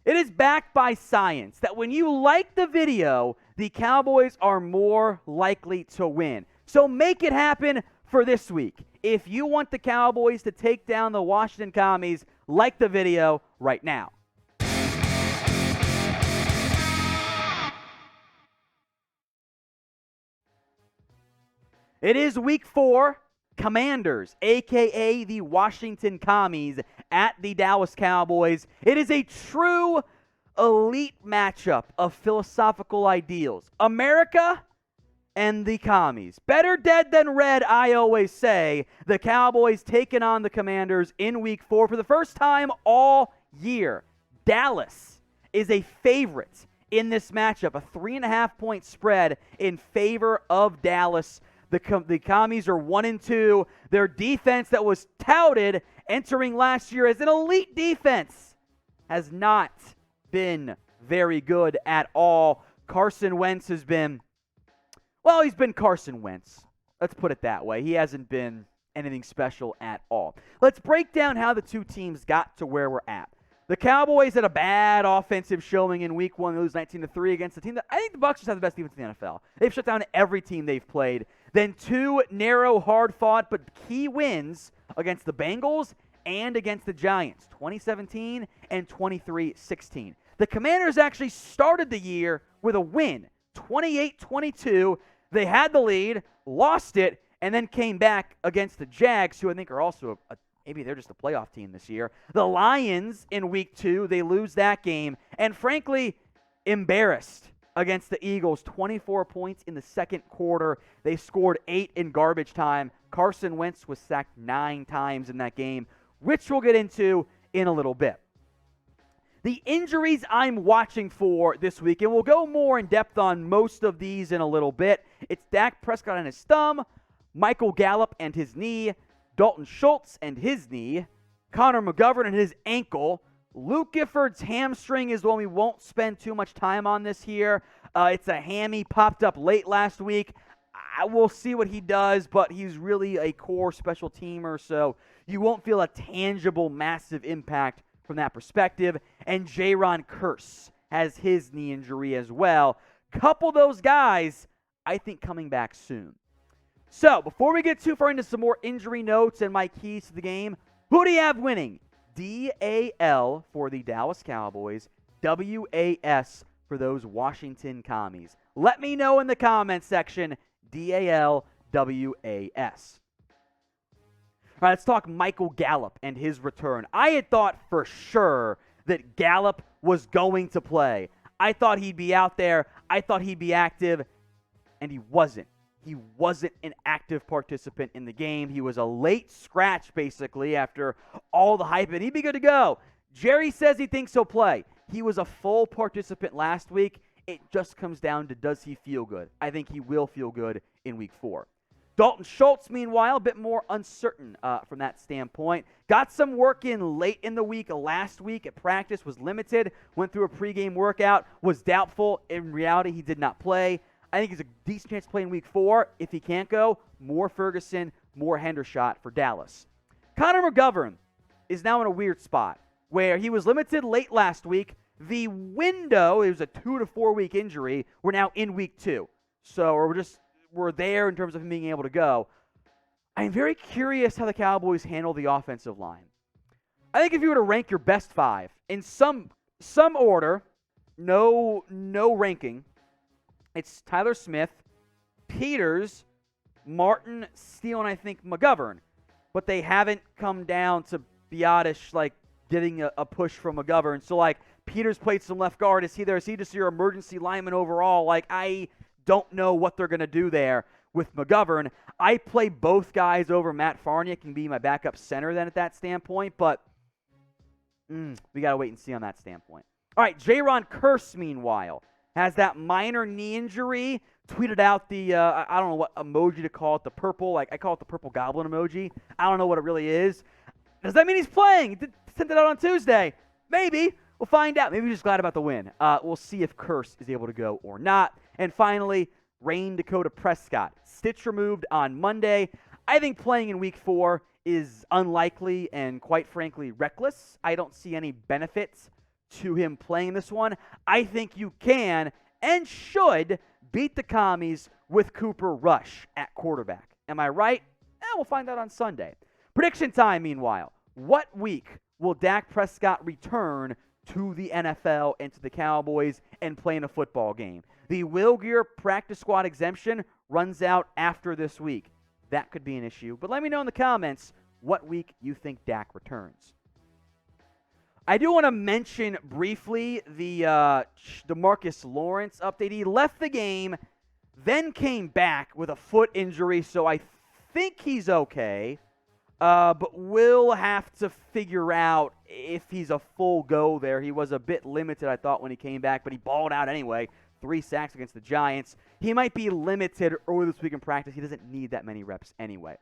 It is backed by science that when you like the video, the Cowboys are more likely to win. So make it happen for this week. If you want the Cowboys to take down the Washington Commies, like the video right now. It is week 4. Commanders, a.k.a. the Washington Commies, at the Dallas Cowboys. It is a true elite matchup of philosophical ideals. America and the Commies. Better dead than red, I always say. The Cowboys taking on the Commanders in week 4 for the first time all year. Dallas is a favorite in this matchup, a 3.5-point spread in favor of Dallas. The Commies are 1-2. Their defense that was touted entering last year as an elite defense has not been very good at all. Carson Wentz has been, well, he's been Carson Wentz. Let's put it that way. He hasn't been anything special at all. Let's break down how the two teams got to where we're at. The Cowboys had a bad offensive showing in week 1. They lose 19-3 against the team that I think the Bucs just have the best defense in the NFL. They've shut down every team they've played. Then 2 narrow, hard-fought, but key wins against the Bengals and against the Giants, 2017 and 23-16. The Commanders actually started the year with a win, 28-22. They had the lead, lost it, and then came back against the Jags, who I think are also maybe they're just a playoff team this year. The Lions in week 2, they lose that game, and frankly, embarrassed against the Eagles, 24 points in the second quarter. They scored 8 in garbage time. Carson Wentz was sacked 9 times in that game, which we'll get into in a little bit. The injuries I'm watching for this week, and we'll go more in depth on most of these in a little bit. It's Dak Prescott and his thumb, Michael Gallup and his knee, Dalton Schultz and his knee, Connor McGovern and his ankle. Luke Gifford's hamstring is the one we won't spend too much time on this year. It's a hammy, popped up late last week. We'll see what he does, but he's really a core special teamer, so you won't feel a tangible, massive impact from that perspective. And Jayron Kearse has his knee injury as well. Couple those guys, I think, coming back soon. So, before we get too far into some more injury notes and my keys to the game, who do you have winning? DAL for the Dallas Cowboys, WAS for those Washington Commies. Let me know in the comments section, DAL, WAS. All right, let's talk Michael Gallup and his return. I had thought for sure that Gallup was going to play. I thought he'd be out there. I thought he'd be active, and he wasn't. He wasn't an active participant in the game. He was a late scratch, basically, after all the hype, and he'd be good to go. Jerry says he thinks he'll play. He was a full participant last week. It just comes down to, does he feel good? I think he will feel good in week 4. Dalton Schultz, meanwhile, a bit more uncertain from that standpoint. Got some work in late in the week. Last week at practice, was limited. Went through a pregame workout. Was doubtful. In reality, he did not play. I think he's a decent chance to play in week 4. If he can't go, more Ferguson, more Hendershot for Dallas. Connor McGovern is now in a weird spot where he was limited late last week. The window, it was a 2 to 4 week injury. We're now in week 2. So we're there in terms of him being able to go. I'm very curious how the Cowboys handle the offensive line. I think if you were to rank your best 5 in some order, no ranking, it's Tyler Smith, Peters, Martin, Steele, and I think McGovern. But they haven't come down to Biotish, like, getting a push from McGovern. So, like, Peters played some left guard. Is he there? Is he just your emergency lineman overall? Like, I don't know what they're going to do there with McGovern. I play both guys over Matt Farniok and be my backup center then at that standpoint. But we got to wait and see on that standpoint. All right, Jayron Kearse, meanwhile, has that minor knee injury, tweeted out the, I don't know what emoji to call it, the purple, like I call it the purple goblin emoji. I don't know what it really is. Does that mean he's playing? He sent it out on Tuesday. Maybe. We'll find out. Maybe he's just glad about the win. We'll see if Kearse is able to go or not. And finally, Dak Prescott. Stitch removed on Monday. I think playing in week 4 is unlikely and, quite frankly, reckless. I don't see any benefits to him playing this one. I think you can and should beat the Commies with Cooper Rush at quarterback. Am I right? We'll find out on Sunday. Prediction time, meanwhile. What week will Dak Prescott return to the NFL and to the Cowboys and play in a football game? The Will Gear practice squad exemption runs out after this week. That could be an issue. But let me know in the comments what week you think Dak returns. I do want to mention briefly the DeMarcus Lawnrece update. He left the game, then came back with a foot injury, so I think he's okay. But we'll have to figure out if he's a full go there. He was a bit limited, I thought, when he came back, but he balled out anyway. 3 sacks against the Giants. He might be limited early this week in practice. He doesn't need that many reps anyway.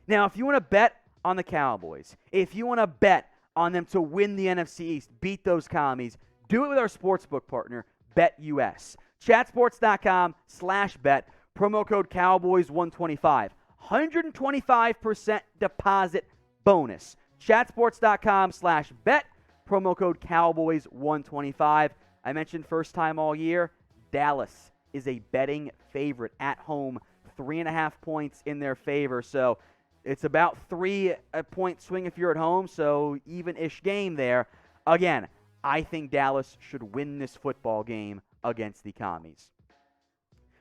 Now, if you want to bet on the Cowboys, if you want to bet on them to win the NFC East, beat those Commies, do it with our sportsbook partner, BetUS. Chatsports.com/bet, promo code Cowboys125. 125% deposit bonus. Chatsports.com/bet, promo code Cowboys125. I mentioned first time all year. Dallas is a betting favorite at home, 3.5 points in their favor. So it's about 3-point swing if you're at home, so even-ish game there. Again, I think Dallas should win this football game against the Commies.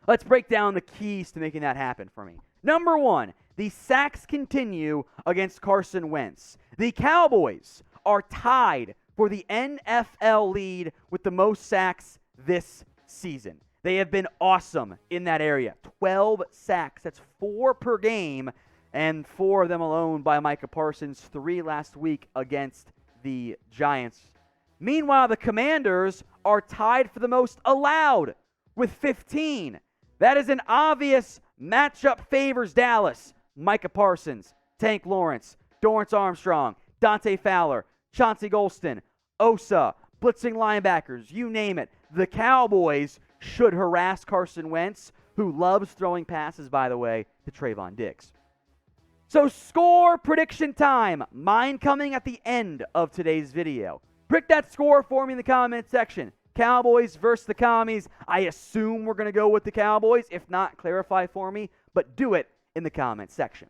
Let's break down the keys to making that happen for me. Number 1, the sacks continue against Carson Wentz. The Cowboys are tied for the NFL lead with the most sacks this season. They have been awesome in that area. 12 sacks. That's 4 per game, and 4 of them alone by Micah Parsons, 3 last week against the Giants. Meanwhile, the Commanders are tied for the most allowed with 15. That is an obvious matchup favors Dallas. Micah Parsons, Tank Lawrence, Dorrance Armstrong, Dante Fowler, Chauncey Golston, Osa, blitzing linebackers, you name it. The Cowboys should harass Carson Wentz, who loves throwing passes, by the way, to Trayvon Diggs. So score prediction time. Mine coming at the end of today's video. Pick that score for me in the comment section. Cowboys versus the Commies. I assume we're going to go with the Cowboys. If not, clarify for me, but do it in the comment section.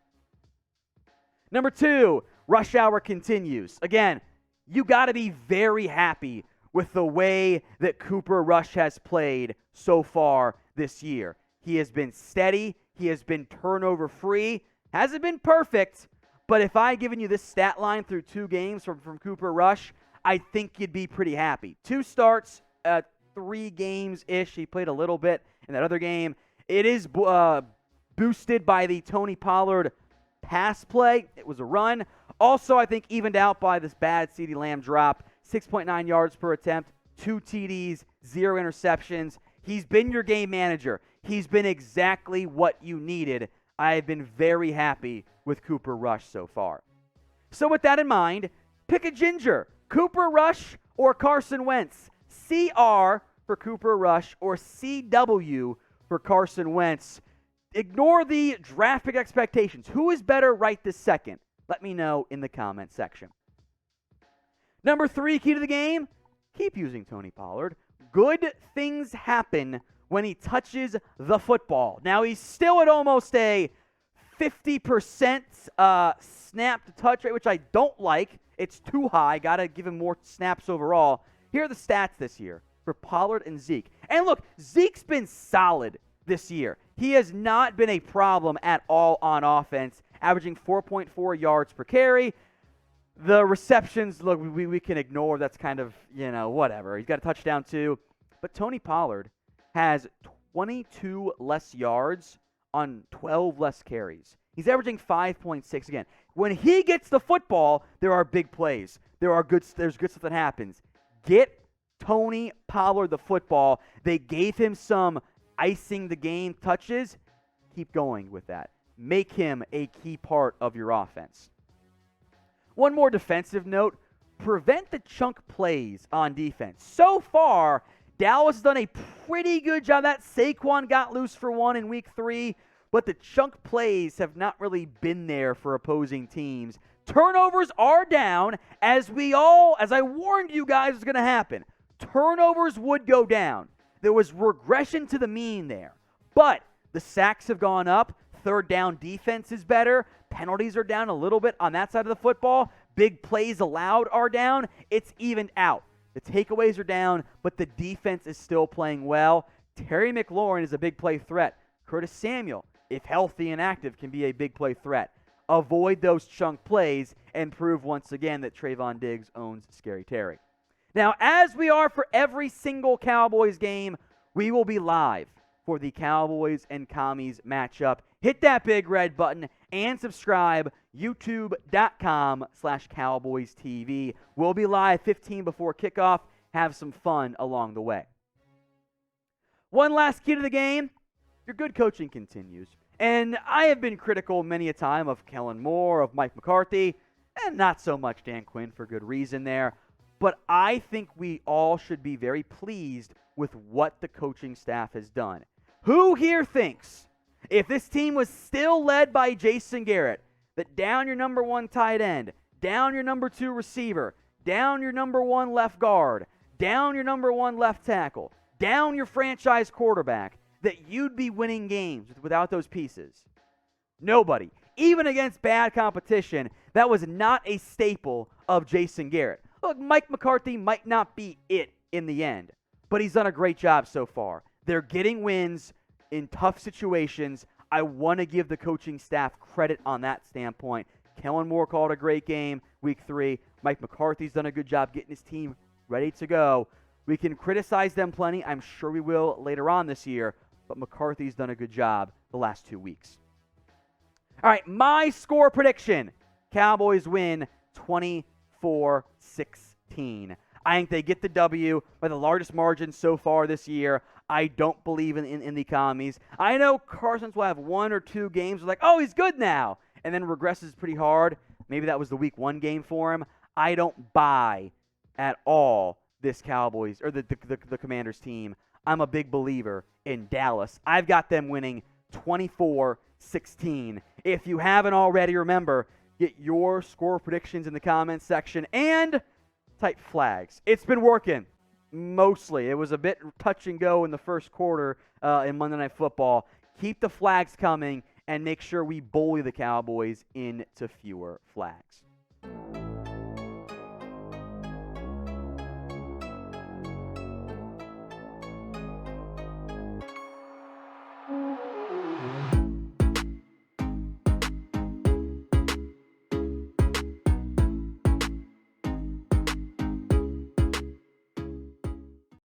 Number 2, rush hour continues. Again, you got to be very happy with the way that Cooper Rush has played so far this year. He has been steady. He has been turnover-free. Hasn't been perfect, but if I given you this stat line through 2 games from Cooper Rush, I think you'd be pretty happy. 2 starts, 3 games-ish. He played a little bit in that other game. It is boosted by the Tony Pollard pass play. It was a run. Also, I think evened out by this bad CeeDee Lamb drop. 6.9 yards per attempt, 2 TDs, 0 interceptions. He's been your game manager. He's been exactly what you needed. I have been very happy with Cooper Rush so far. So with that in mind, pick a ginger. Cooper Rush or Carson Wentz. CR for Cooper Rush or CW for Carson Wentz. Ignore the draft pick expectations. Who is better right this second? Let me know in the comment section. Number 3, key to the game, keep using Tony Pollard. Good things happen when he touches the football. Now, he's still at almost a 50% snap to touch rate, which I don't like. It's too high. Got to give him more snaps overall. Here are the stats this year for Pollard and Zeke. And look, Zeke's been solid this year. He has not been a problem at all on offense, averaging 4.4 yards per carry. The receptions, look, we can ignore. That's kind of, whatever. He's got a touchdown too. But Tony Pollard has 22 less yards on 12 less carries. He's averaging 5.6 again. When he gets the football, there are big plays. There's good stuff that happens. Get Tony Pollard the football. They gave him some icing the game touches. Keep going with that. Make him a key part of your offense. One more defensive note, prevent the chunk plays on defense. So far, Dallas has done a pretty good job. That Saquon got loose for 1 in week 3, but the chunk plays have not really been there for opposing teams. Turnovers are down, as I warned you guys was going to happen. Turnovers would go down. There was regression to the mean there. But the sacks have gone up. Third down defense is better. Penalties are down a little bit on that side of the football. Big plays allowed are down. It's evened out. The takeaways are down, but the defense is still playing well. Terry McLaurin is a big play threat. Curtis Samuel, if healthy and active, can be a big play threat. Avoid those chunk plays and prove once again that Trayvon Diggs owns Scary Terry. Now, as we are for every single Cowboys game, we will be live for the Cowboys and Commies matchup. Hit that big red button and subscribe, youtube.com/Cowboys TV. We'll be live 15 before kickoff. Have some fun along the way. One last key to the game, your good coaching continues. And I have been critical many a time of Kellen Moore, of Mike McCarthy, and not so much Dan Quinn for good reason there. But I think we all should be very pleased with what the coaching staff has done. Who here thinks, if this team was still led by Jason Garrett, that down your number one tight end, down your number two receiver, down your number one left guard, down your number one left tackle, down your franchise quarterback, that you'd be winning games without those pieces? Nobody. Even against bad competition, that was not a staple of Jason Garrett. Look, Mike McCarthy might not be it in the end, but he's done a great job so far. They're getting wins in tough situations. I want to give the coaching staff credit on that standpoint. Kellen Moore called a great game week 3. Mike McCarthy's done a good job getting his team ready to go. We can criticize them plenty. I'm sure we will later on this year, but McCarthy's done a good job the last 2 weeks. All right, my score prediction. Cowboys win 24-16. I think they get the W by the largest margin so far this year. I don't believe in the commies. I know Carson will have 1 or 2 games like, oh, he's good now, and then regresses pretty hard. Maybe that was the week 1 game for him. I don't buy at all this Cowboys or the Commanders team. I'm a big believer in Dallas. I've got them winning 24-16. If you haven't already, remember, get your score predictions in the comments section and type flags. It's been working mostly. It was a bit touch and go in the first quarter in Monday Night Football. Keep the flags coming and make sure we bully the Cowboys into fewer flags.